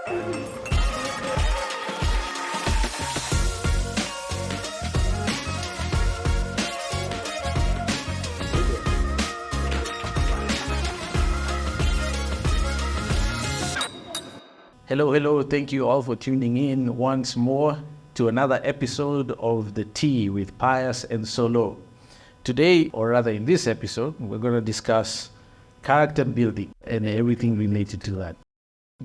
Hello, hello. Thank you all for tuning in once more to another episode of The Tea with Pius and Solomon. Today, or rather in this episode, we're going to discuss character building and everything related to that.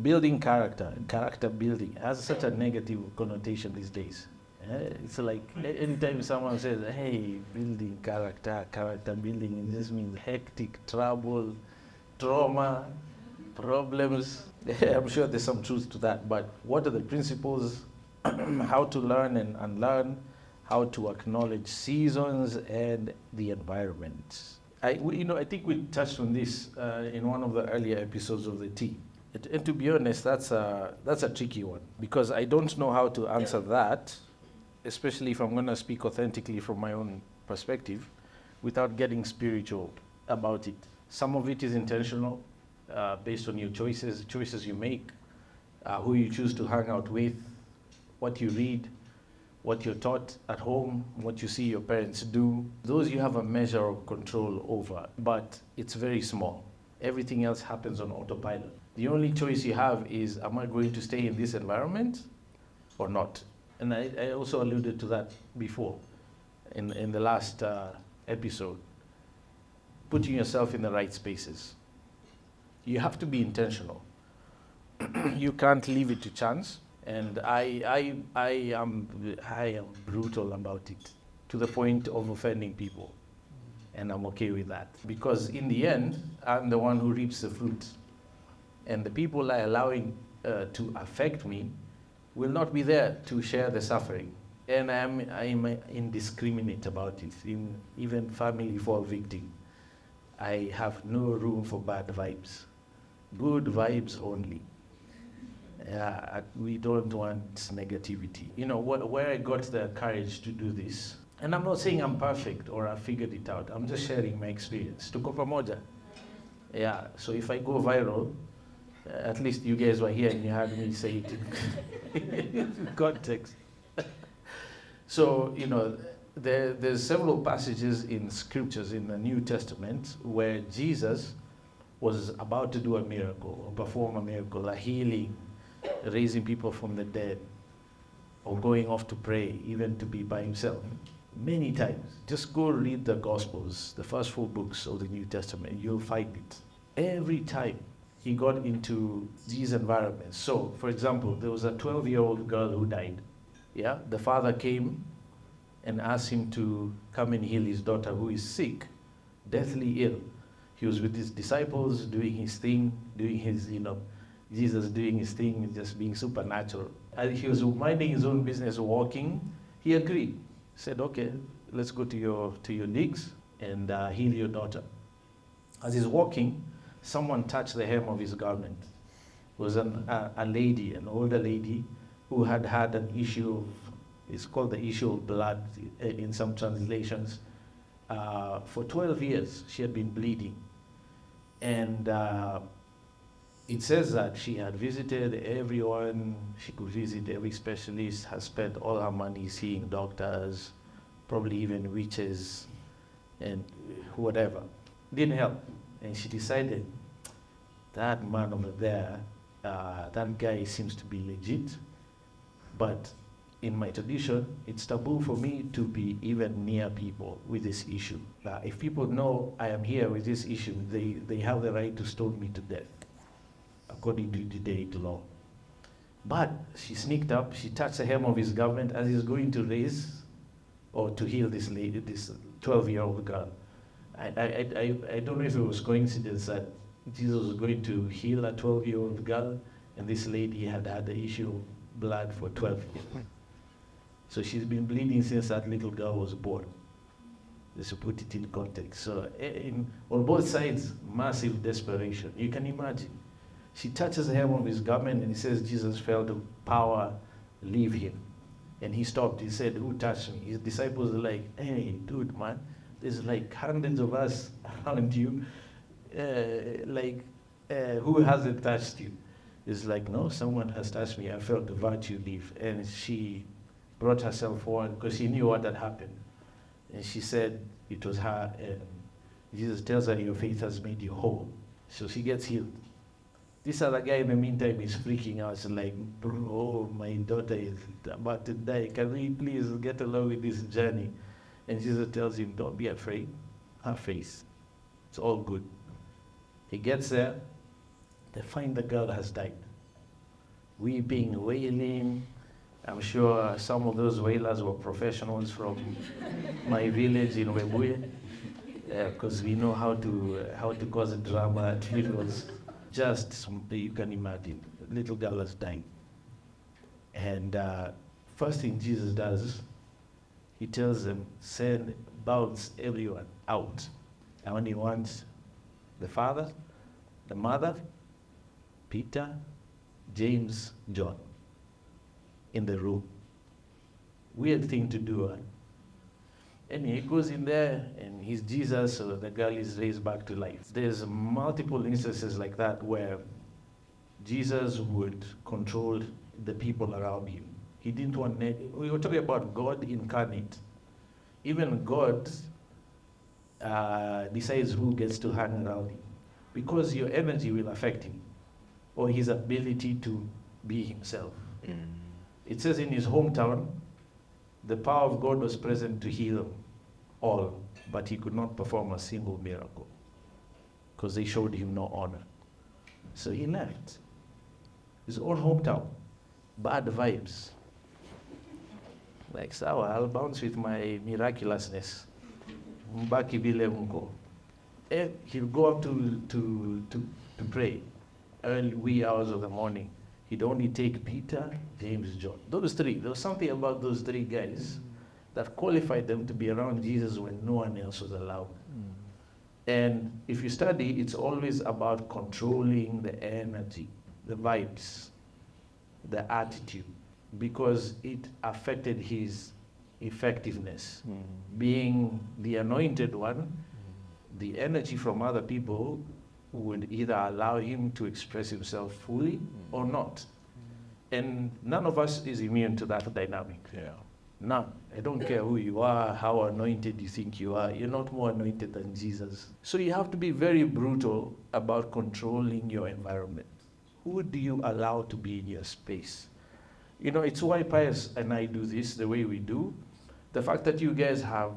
Building character and character building has such a negative connotation these days. It's like anytime someone says, hey, building character building, it just means hectic, trouble, trauma, problems. I'm sure there's some truth to that, but what are the principles, how to learn and unlearn, how to acknowledge seasons and the environment? I think we touched on this in one of the earlier episodes of The Tea. And to be honest, that's a tricky one, because I don't know how to answer that, especially if I'm going to speak authentically from my own perspective, without getting spiritual about it. Some of it is intentional, based on your choices you make, who you choose to hang out with, what you read, what you're taught at home, what you see your parents do. Those you have a measure of control over, but it's very small. Everything else happens on autopilot. The only choice you have is, am I going to stay in this environment or not? And I also alluded to that before in the last episode. Putting yourself in the right spaces. You have to be intentional. You can't leave it to chance. And I am brutal about it, to the point of offending people. And I'm okay with that. Because in the end, I'm the one who reaps the fruit. And the people I allowing to affect me will not be there to share the suffering. And I'm indiscriminate about it. Even family fall victim. I have no room for bad vibes. Good vibes only. We don't want negativity. You know, where I got the courage to do this, and I'm not saying I'm perfect or I figured it out, I'm just sharing my experience. Tuko pamoja. Yeah, so if I go viral, at least you guys were here and you heard me say it in context. So, you know, there's several passages in scriptures in the New Testament where Jesus was about to do a miracle or perform a miracle, a healing, raising people from the dead, or going off to pray, even to be by himself. Many times. Just go read the Gospels, the first 4 books of the New Testament, you'll find it. Every time he got into these environments. So, for example, there was a 12-year-old girl who died. Yeah, the father came and asked him to come and heal his daughter who is sick, deathly ill. He was with his disciples doing his thing, doing his, Jesus doing his thing, just being supernatural. And he was minding his own business, walking. He agreed. Said, okay, let's go to your digs and heal your daughter. As he's walking, someone touched the hem of his garment. It was a lady, an older lady, who had an issue of, it's called the issue of blood in some translations. For 12 years, she had been bleeding. And it says that she had visited everyone she could visit, every specialist, has spent all her money seeing doctors, probably even witches, and whatever. Didn't help. And she decided, that man over there, that guy seems to be legit, but in my tradition, it's taboo for me to be even near people with this issue. If people know I am here with this issue, they have the right to stone me to death, according to today's law. But she sneaked up, she touched the hem of his garment as he's going to raise or to heal this lady, this 12-year-old girl. I don't know if it was coincidence that Jesus was going to heal a 12-year-old girl, and this lady had the issue of blood for 12 years. So she's been bleeding since that little girl was born. Just to put it in context. So on both sides, massive desperation. You can imagine. She touches the hem of his garment and he says Jesus felt the power leave him. And he stopped. He said, who touched me? His disciples are like, hey, dude, man, there's like hundreds of us around you. Who hasn't touched you? It's like, no, someone has touched me. I felt the virtue leave. And she brought herself forward because she knew what had happened. And she said it was her. And Jesus tells her, your faith has made you whole. So she gets healed. This other guy in the meantime is freaking out. He's like, bro, my daughter is about to die. Can we please get along with this journey? And Jesus tells him, don't be afraid. Have faith. It's all good. He gets there. They find the girl has died. Weeping, wailing. I'm sure some of those wailers were professionals from my village in Wangwe, because we know how to cause a drama at funerals. Just, you can imagine, the little girl has died. And first thing Jesus does, he tells them, bounce everyone out. I only want the father, the mother, Peter, James, John in the room. Weird thing to do. And he goes in there and he's Jesus, so the girl is raised back to life. There's multiple instances like that where Jesus would control the people around him. He didn't want, we were talking about God incarnate. Even God decides who gets to hang around him, because your energy will affect him, or his ability to be himself. It says in his hometown, the power of God was present to heal all, but he could not perform a single miracle because they showed him no honor. So he left his own hometown, bad vibes. Like, sawa, I'll bounce with my miraculousness. Mbaki vile mko. And he'll go up to pray early wee hours of the morning. He'd only take Peter, James, John. Those three. There was something about those three guys that qualified them to be around Jesus when no one else was allowed. And if you study, it's always about controlling the energy, the vibes, the attitude, because it affected his effectiveness. Being the anointed one, the energy from other people would either allow him to express himself fully or not. And none of us is immune to that dynamic. Yeah. None. I don't care who you are, how anointed you think you are. You're not more anointed than Jesus. So you have to be very brutal about controlling your environment. Who do you allow to be in your space? You know, it's why Pius and I do this the way we do. The fact that you guys have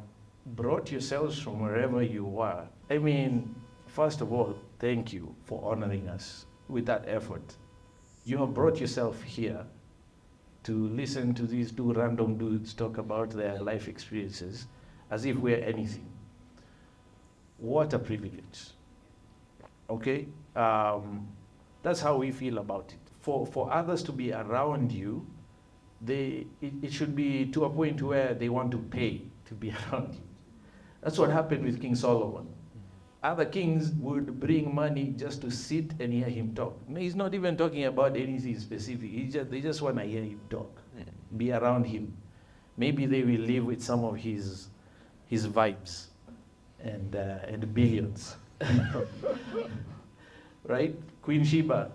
brought yourselves from wherever you are. I mean, first of all, thank you for honoring us with that effort. You have brought yourself here to listen to these two random dudes talk about their life experiences as if we're anything. What a privilege. Okay? That's how we feel about it. For others to be around you, it should be to a point where they want to pay to be around you. That's what happened with King Solomon. Other kings would bring money just to sit and hear him talk. No, he's not even talking about anything specific. They just want to hear him talk, be around him. Maybe they will live with some of his vibes and billions. Right? Queen Sheba,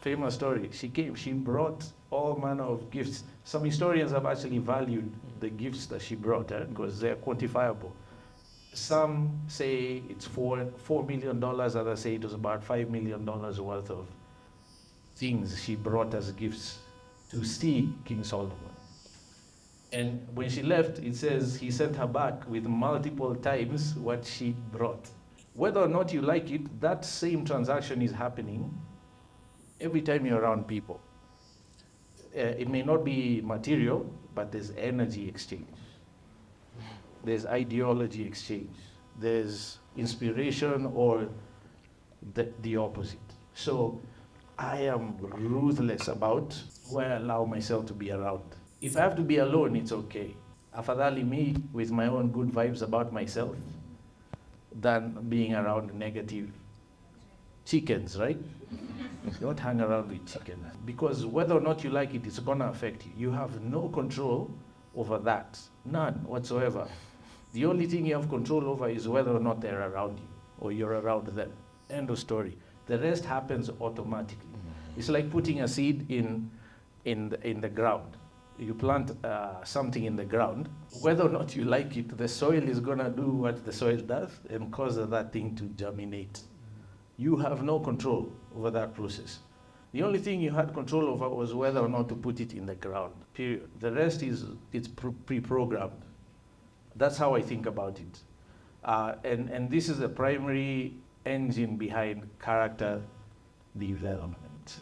famous story. She came, she brought all manner of gifts. Some historians have actually valued the gifts that she brought because they're quantifiable. Some say it's $4 million, others say it was about $5 million worth of things she brought as gifts to see King Solomon. And when she left, it says he sent her back with multiple times what she brought. Whether or not you like it, that same transaction is happening every time you're around people. It may not be material, but there's energy exchange. There's ideology exchange. There's inspiration or the opposite. So I am ruthless about who I allow myself to be around. If I have to be alone, it's okay. Afadhali me with my own good vibes about myself than being around negative chickens, right? Don't hang around with chickens. Because whether or not you like it, it's going to affect you. You have no control over that. None whatsoever. The only thing you have control over is whether or not they're around you or you're around them. End of story. The rest happens automatically. It's like putting a seed in the ground. You plant something in the ground. Whether or not you like it, the soil is going to do what the soil does and cause that thing to germinate. You have no control over that process. The only thing you had control over was whether or not to put it in the ground, period. The rest it's pre-programmed. That's how I think about it. And this is the primary engine behind character development.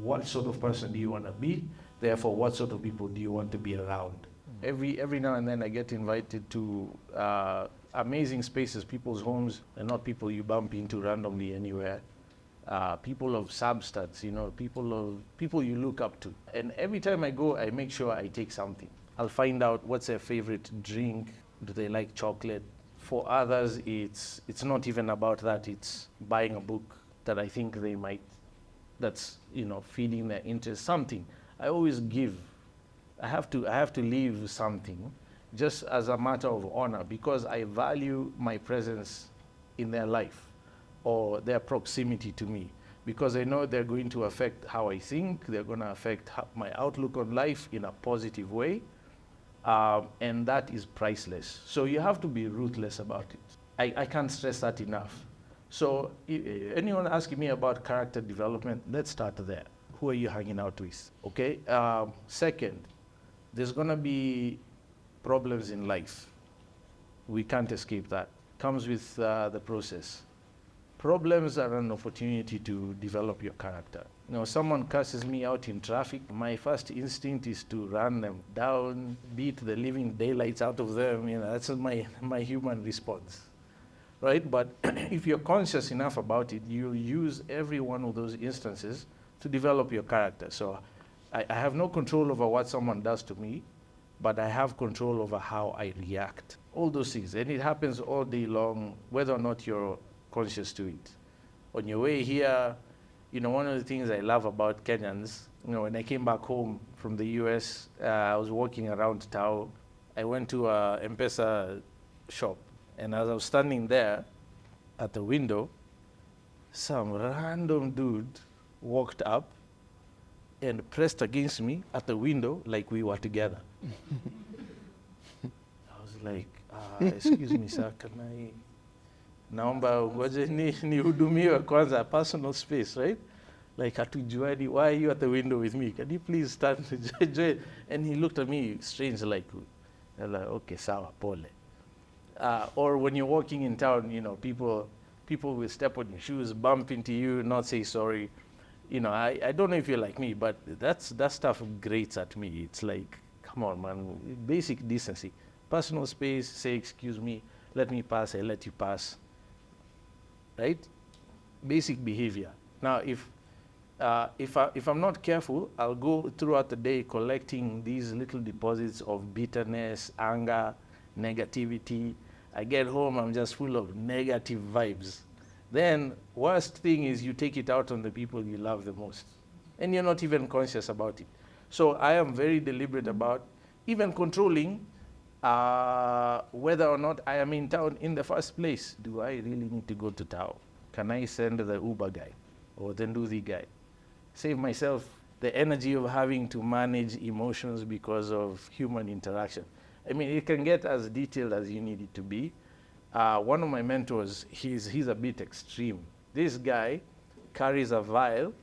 What sort of person do you want to be? Therefore, what sort of people do you want to be around? Every now and then I get invited to amazing spaces, people's homes, and not people you bump into randomly anywhere. People of substance, people you look up to. And every time I go, I make sure I take something. I'll find out what's their favorite drink. Do they like chocolate? For others, it's not even about that. It's buying a book that I think they might, that's feeding their interest. Something. I always give. I have to leave something, just as a matter of honor, because I value my presence in their life or their proximity to me, because I know they're going to affect how I think. They're going to affect my outlook on life in a positive way. And that is priceless. So you have to be ruthless about it. I can't stress that enough. So anyone asking me about character development, let's start there. Who are you hanging out with? Okay. Second, there's going to be problems in life. We can't escape that. Comes with the process. Problems are an opportunity to develop your character. Someone curses me out in traffic, my first instinct is to run them down, beat the living daylights out of them. That's my human response, right? But if you're conscious enough about it, you'll use every one of those instances to develop your character. So I have no control over what someone does to me, but I have control over how I react. All those things, and it happens all day long, whether or not you're conscious to it. On your way here, one of the things I love about Kenyans, when I came back home from the US, I was walking around town. I went to a M-Pesa shop, and as I was standing there at the window, some random dude walked up and pressed against me at the window like we were together. I was like, excuse me, sir, can I... Naomba ngoje nihudumiwe kwanza, personal space, right? Like hatujuani, why are you at the window with me? Can you please stand? And he looked at me strange, like okay, sawa, pole. Or when you're walking in town, people will step on your shoes, bump into you, not say sorry. I don't know if you're like me, but that stuff grates at me. It's like, come on, man, basic decency. Personal space, say excuse me, let me pass, I let you pass. Right? Basic behavior. Now, if I'm not careful, I'll go throughout the day collecting these little deposits of bitterness, anger, negativity. I get home, I'm just full of negative vibes. Then, worst thing is you take it out on the people you love the most. And you're not even conscious about it. So I am very deliberate about even controlling whether or not I am in town in the first place. Do I really need to go to town? Can I send the Uber guy or the Nduthi guy? Save myself the energy of having to manage emotions because of human interaction. I mean, it can get as detailed as you need it to be. One of my mentors, he's a bit extreme. This guy carries a vial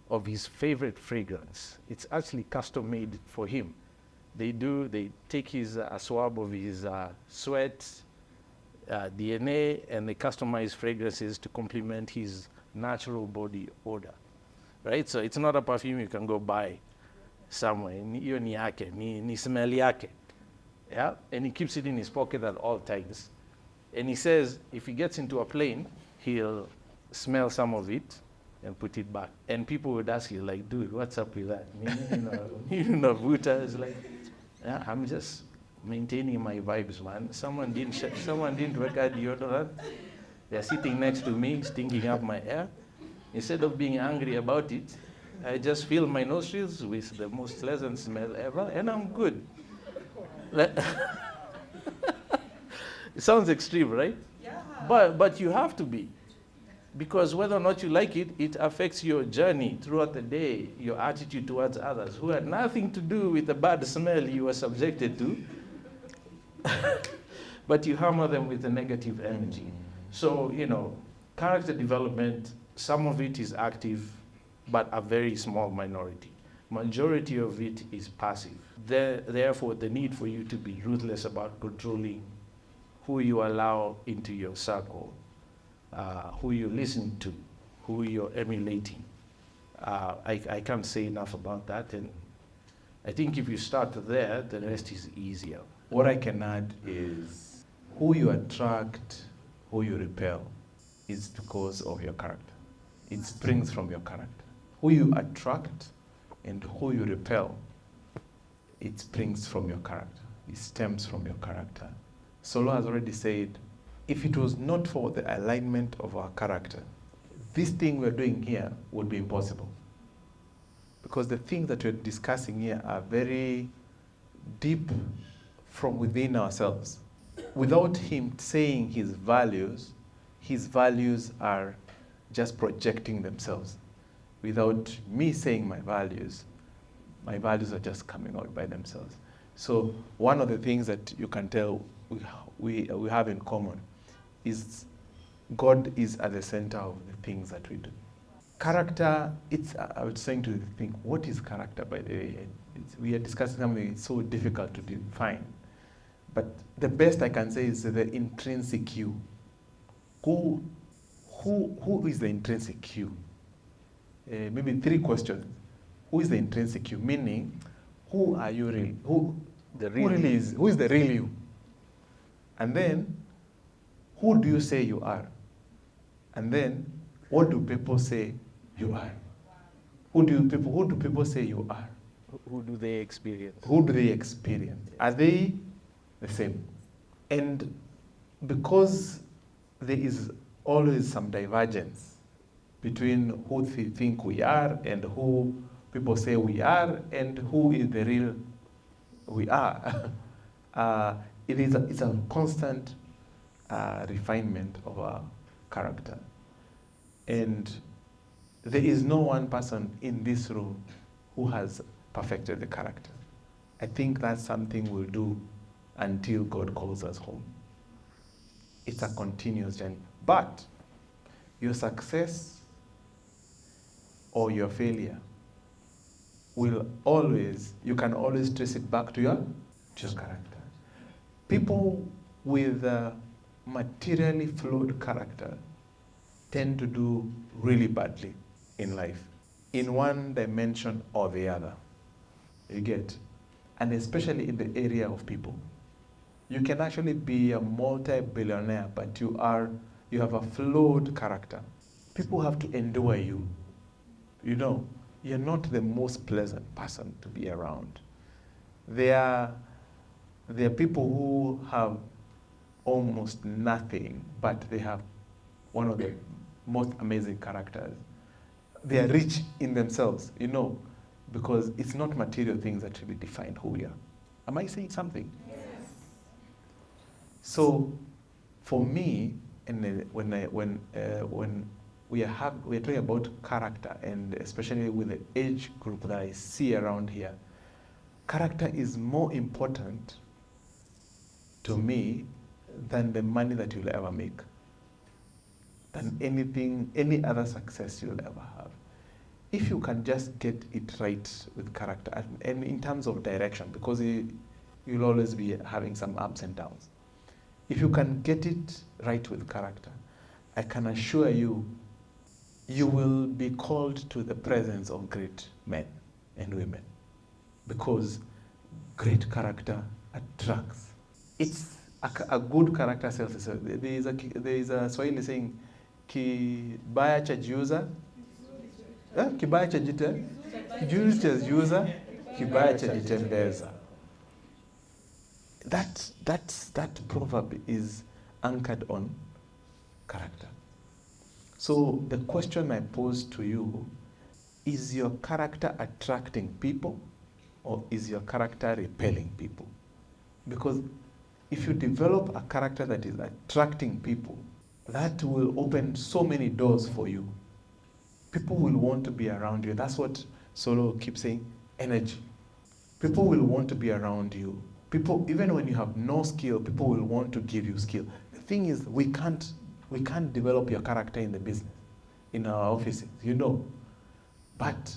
of his favorite fragrance. It's actually custom made for him. They take a swab of his sweat, DNA, and they customize fragrances to complement his natural body odor, right? So it's not a perfume you can go buy somewhere. Hiyo ni yake, ni smell yake, yeah? And he keeps it in his pocket at all times. And he says if he gets into a plane, he'll smell some of it and put it back. And people would ask you, like, dude, what's up with that? Vuta is like, yeah, I'm just maintaining my vibes, man. Someone didn't work out deodorant. They're sitting next to me, stinking up my air. Instead of being angry about it, I just fill my nostrils with the most pleasant smell ever, and I'm good. It sounds extreme, right? Yeah. But you have to be. Because whether or not you like it, it affects your journey throughout the day, your attitude towards others who had nothing to do with the bad smell you were subjected to. But you hammer them with a negative energy. So, character development, some of it is active, but a very small minority. Majority of it is passive. Therefore, the need for you to be ruthless about controlling who you allow into your circle, who you listen to, who you're emulating. I can't say enough about that, and I think if you start there, the rest is easier. What I can add is who you attract, who you repel, is because of your character. It springs from your character. Who you attract and who you repel, it springs from your character. It stems from your character. Solo has already said, if it was not for the alignment of our character, this thing we're doing here would be impossible. Because the things that we're discussing here are very deep from within ourselves. Without him saying his values are just projecting themselves. Without me saying my values are just coming out by themselves. So one of the things that you can tell we have in common is God is at the center of the things that we do. Character, I was saying to think, what is character, by the way? We are discussing something so difficult to define. But the best I can say is the intrinsic you. Who is the intrinsic you? Maybe 3 questions. Who is the intrinsic you? Meaning, who are you really? Who is the real you? And then, who do you say you are? And then, what do people say you are? Who do people say you are? Who do they experience? Who do they experience? Are they the same? And because there is always some divergence between who they think we are and who people say we are and who is the real we are. It's a constant refinement of our character. And there is no one person in this room who has perfected the character. I think that's something we'll do until God calls us home. It's a continuous journey. But your success or your failure you can always trace it back to your character. People with a materially flawed character tend to do really badly in life, in one dimension or the other. You get? And especially in the area of people. You can actually be a multi-billionaire, but you have a flawed character. People have to endure you. You're not the most pleasant person to be around. There are people who have almost nothing, but they have one of the most amazing characters. They are rich in themselves, because it's not material things that really define who we are. Am I saying something? Yes. So, for me, and when we are talking about character, and especially with the age group that I see around here, character is more important to me than the money that you'll ever make, than any other success you'll ever have. If you can just get it right with character, and in terms of direction, because you'll always be having some ups and downs. If you can get it right with character, I can assure you, you will be called to the presence of great men and women, because great character attracts. It's a good character sells itself. There is a Swahili saying, kibaya cha jiuza, kibaya cha jiuza, kibaya cha jitembeza. That proverb is anchored on character. So the question I pose to you, is your character attracting people or is your character repelling people? Because if you develop a character that is attracting people, that will open so many doors for you. People will want to be around you. That's what Solo keeps saying, energy. People will want to be around you. People, even when you have no skill, people will want to give you skill. The thing is, we can't develop your character in the business, in our offices, you know. But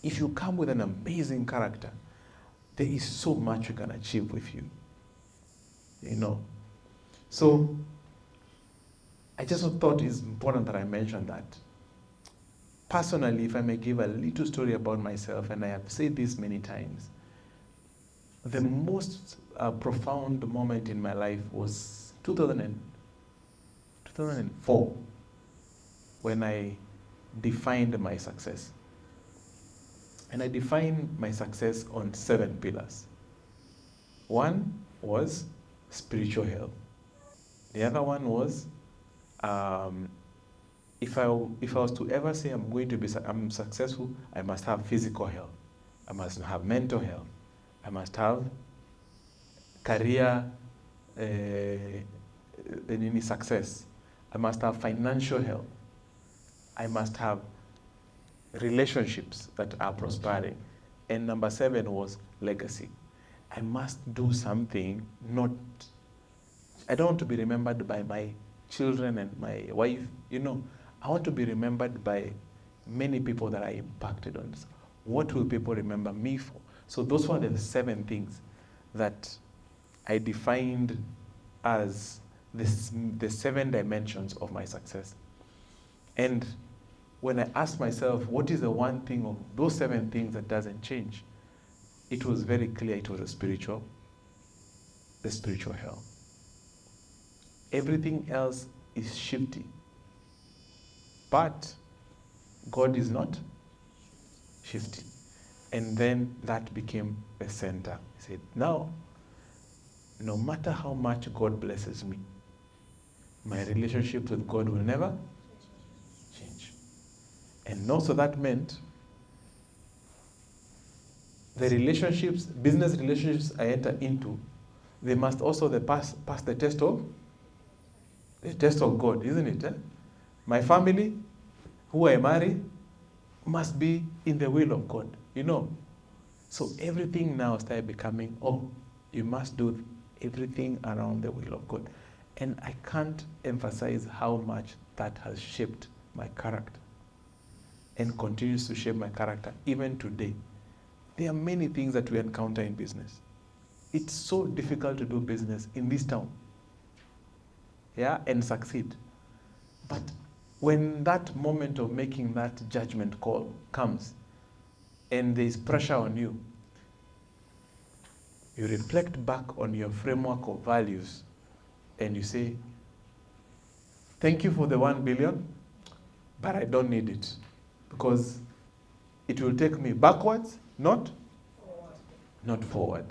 if you come with an amazing character, there is so much you can achieve with you, you know. So I just thought it's important that I mention that. Personally, if I may give a little story about myself, and I have said this many times, the most profound moment in my life was 2004, when I defined my success. And I defined my success on 7 pillars. One was spiritual health. The other one was, if I was to ever say I'm successful, I must have physical health. I must have mental health. I must have career success. I must have financial health. I must have relationships that are prospering. And number 7 was legacy. I must do something, I don't want to be remembered by my children and my wife, you know. I want to be remembered by many people that I impacted on. What will people remember me for? So those were the 7 things that I defined as the 7 dimensions of my success. And when I asked myself, what is the one thing of those 7 things that doesn't change? It was very clear it was the spiritual health. Everything else is shifty. But God is not shifty. And then that became the center. He said, now, no matter how much God blesses me, my relationship with God will never change. And also that meant the relationships, business relationships I enter into, they must also pass the test of God, isn't it? My family, who I marry, must be in the will of God, you know. So everything now started becoming, you must do everything around the will of God. And I can't emphasize how much that has shaped my character and continues to shape my character even today. There are many things that we encounter in business. It's so difficult to do business in this town, and succeed. But when that moment of making that judgment call comes and there's pressure on you, you reflect back on your framework of values and you say, thank you for the 1 billion, but I don't need it because it will take me backwards, not forward.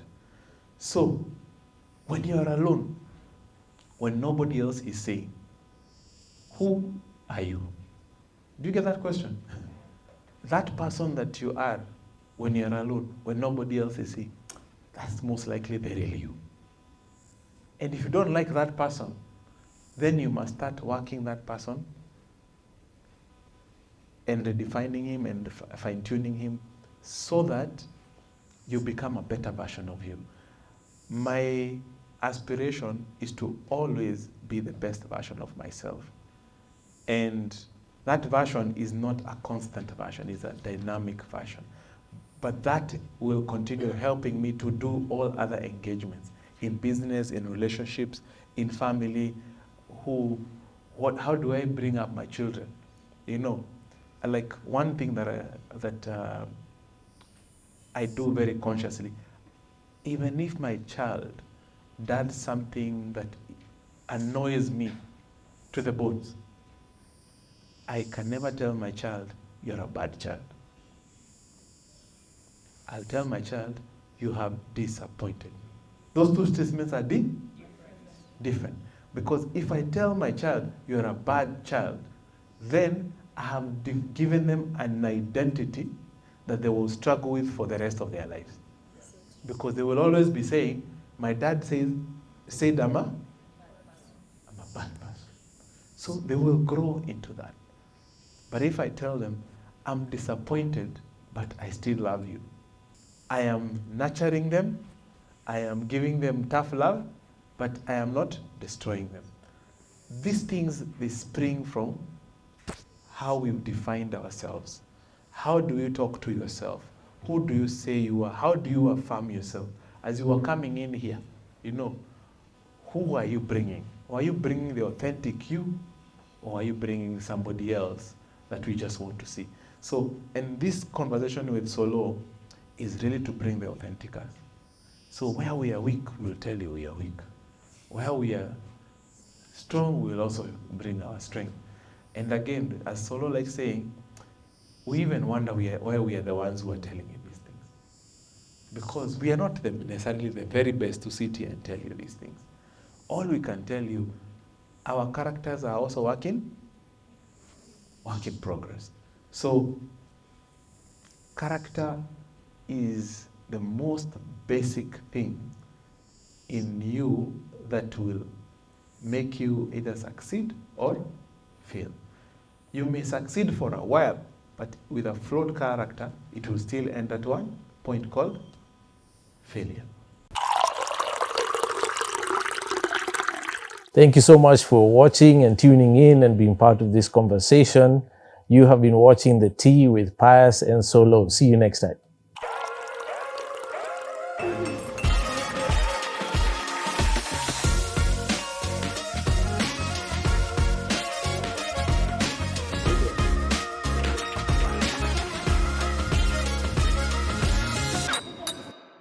So when you are alone, when nobody else is saying, who are you? Do you get that question? That person that you are when you're alone, when nobody else is saying, that's most likely the real you. And if you don't like that person, then you must start working that person and redefining him and fine-tuning him so that you become a better version of you. My aspiration is to always be the best version of myself. And that version is not a constant version, it's a dynamic version. But that will continue helping me to do all other engagements in business, in relationships, in family. How do I bring up my children? You know, like one thing that I do very consciously, even if my child does something that annoys me to the bones, I can never tell my child, you're a bad child. I'll tell my child, you have disappointed me. Those two statements are different. Because if I tell my child, you're a bad child, then I have given them an identity that they will struggle with for the rest of their lives. Because they will always be saying, my dad said I'm a bad person. So they will grow into that. But if I tell them, I'm disappointed, but I still love you, I am nurturing them, I am giving them tough love, but I am not destroying them. These things, they spring from how we've defined ourselves. How do you talk to yourself? Who do you say you are? How do you affirm yourself? As you are coming in here, who are you bringing? Or are you bringing the authentic you? Or are you bringing somebody else that we just want to see? So, and this conversation with Solo is really to bring the authentic us. So where we are weak, we'll tell you we are weak. Where we are strong, we'll also bring our strength. And again, as Solo likes saying, we even wonder where we are the ones who are telling you these things. Because we are not necessarily the very best to sit here and tell you these things. All we can tell you, our characters are also work in progress. So character is the most basic thing in you that will make you either succeed or fail. You may succeed for a while, but with a flawed character, it will still end at one point called failure. Thank you so much for watching and tuning in and being part of this conversation. You have been watching The Tea with Pius and Solo. See you next time.